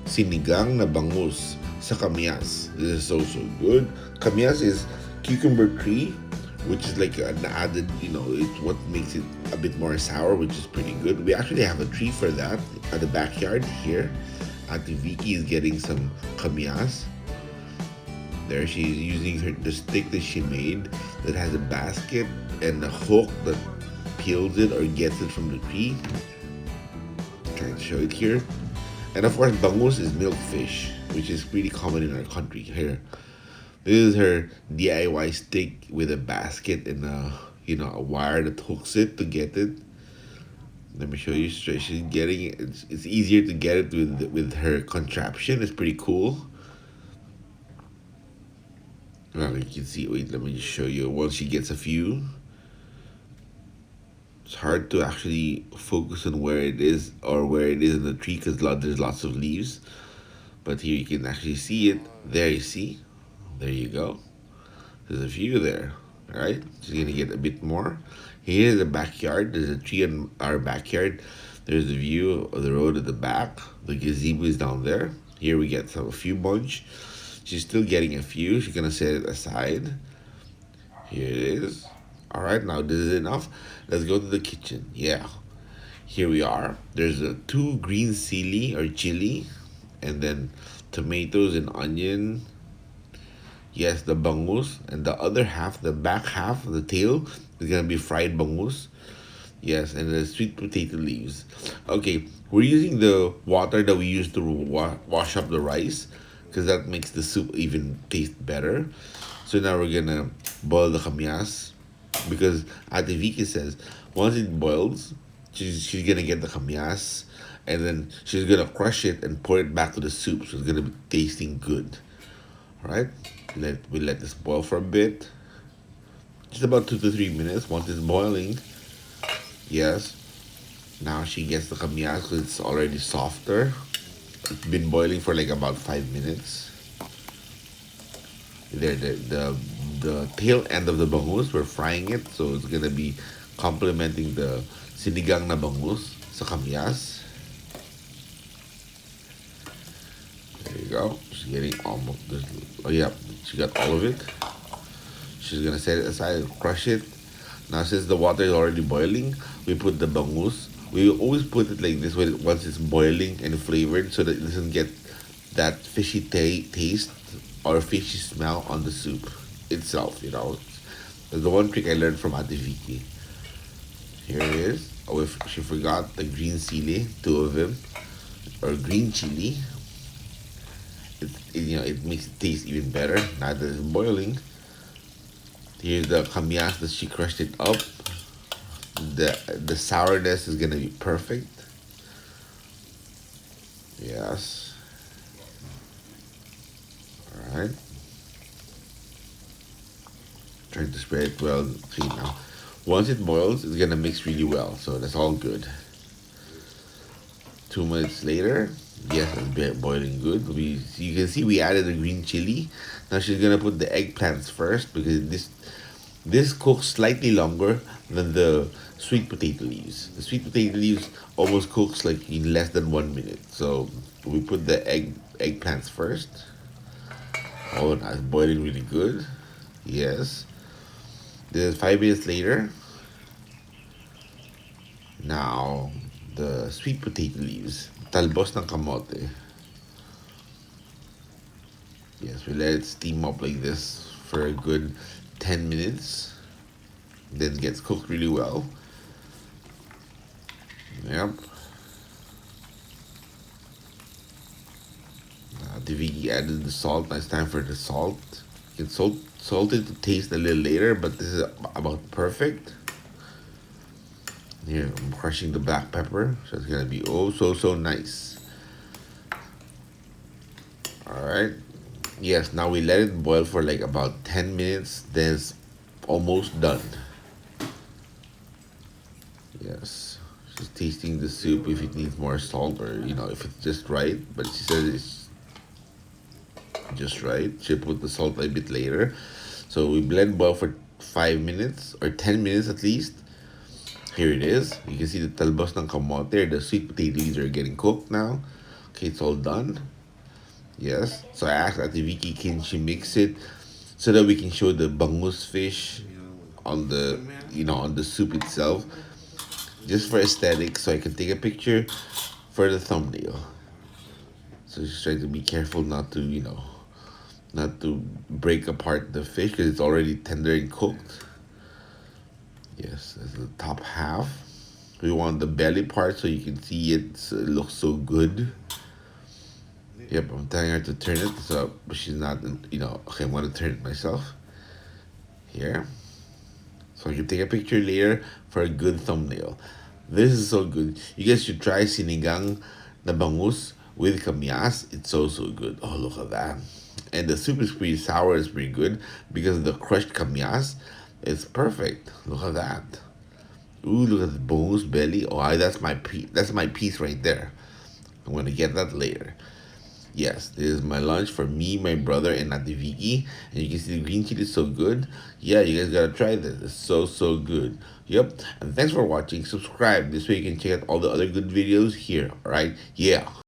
Sinigang na bangus sa Kamias. This is so good. Kamias is cucumber tree, which is like an added, it's what makes it a bit more sour, which is pretty good. We actually have a tree for that at the backyard here. Auntie Vicky is getting some Kamias. There, she's using the stick that she made that has a basket and a hook that peels it or gets it from the tree. Trying to show it here. And of course, bangus is milkfish, which is pretty common in our country here. This is her DIY stick with a basket and a wire that hooks it to get it. Let me show you straight. She's getting it. It's easier to get it with her contraption. It's pretty cool. Well, you can see. Wait, let me just show you. Once she gets a few, it's hard to actually focus on where it is or where it is in the tree because there's lots of leaves. But here you can actually see it. There you see. There you go. There's a few there. All right. She's gonna get a bit more. Here's the backyard. There's a tree in our backyard. There's a view of the road at the back. The gazebo is down there. Here we get a few bunch. She's still getting a few. She's gonna set it aside. Here it is. All right, now this is enough. Let's go to the kitchen. Yeah, here we are. There's a 2 green chili, and then tomatoes and onion. Yes, the bangus, and the other half, the back half, the tail, is gonna be fried bangus. Yes, and the sweet potato leaves. Okay, we're using the water that we used to wash up the rice because that makes the soup even taste better. So now we're gonna boil the kamias because Ate Vicky says once it boils, she's gonna get the kamias and then she's gonna crush it and pour it back to the soup. So it's gonna be tasting good. All right, we let this boil for a bit, just about 2 to 3 minutes. Once it's boiling, yes, now she gets the kamias because it's already softer. It's been boiling for like about 5 minutes. There, the tail end of the bangus, we're frying it, so it's gonna be complementing the sinigang na bangus sa kamias. There you go. She's getting almost. Oh yeah, she got all of it. She's gonna set it aside and crush it. Now since the water is already boiling, we put the bangus. We always put it like this when once it's boiling and flavored, so that it doesn't get that fishy taste or fishy smell on the soup itself. That's the one trick I learned from Ate Vicky. Here it is. Oh, if she forgot the green chili, 2 of them, or green chili. It makes it taste even better now that it's boiling. Here's the kamias that she crushed it up. The sourness is gonna be perfect. Yes. All right. Trying to spread it well. See now. Once it boils, it's gonna mix really well. So that's all good. 2 minutes later, yes, it's boiling good. You can see we added the green chili. Now she's gonna put the eggplants first because this cooks slightly longer than the sweet potato leaves. The sweet potato leaves almost cooks like in less than 1 minute. So we put the eggplants first. Oh, now it's boiling really good. Yes. Then 5 minutes later. Now the sweet potato leaves. Talbos ng kamote. Yes, we let it steam up like this for a good 10 minutes. Then it gets cooked really well. Yep. The Vicky added the salt. Now it's time for the salt. You can salt it to taste a little later, but this is about perfect. Here, I'm crushing the black pepper, so it's gonna be oh so nice. All right. Yes, now we let it boil for like about 10 minutes. Then it's almost done. Yes. She's tasting the soup if it needs more salt or, if it's just right. But she says it's just right. She'll put the salt a bit later. So we blend boil for 5 minutes or 10 minutes at least. Here it is. You can see the talbos ng kamote, the sweet potato leaves are getting cooked now. Okay, it's all done. Yes. So I asked Ate Vicky, can she mix it so that we can show the bangus fish on the on the soup itself, just for aesthetics, so I can take a picture for the thumbnail. So just try to be careful not to not to break apart the fish because it's already tender and cooked. Yes, that's the top half. We want the belly part so you can see it. So it looks so good. Yep, I'm telling her to turn it, so but she's not. Okay, I'm gonna turn it myself here, so I can take a picture later for a good thumbnail. This is so good. You guys should try sinigang na bangus with kamias. It's so good. Oh, look at that. And the soup is pretty sour. It's pretty good because the crushed kamias is perfect. Look at that. Ooh, look at the boneless belly. Oh, that's my piece. That's my piece right there. I'm gonna get that later. Yes, this is my lunch for me, my brother, and Ate Vicky. And you can see the green chili is so good. Yeah, you guys gotta try this. It's so good. Yep. And thanks for watching. Subscribe. This way you can check out all the other good videos here. Alright? Yeah.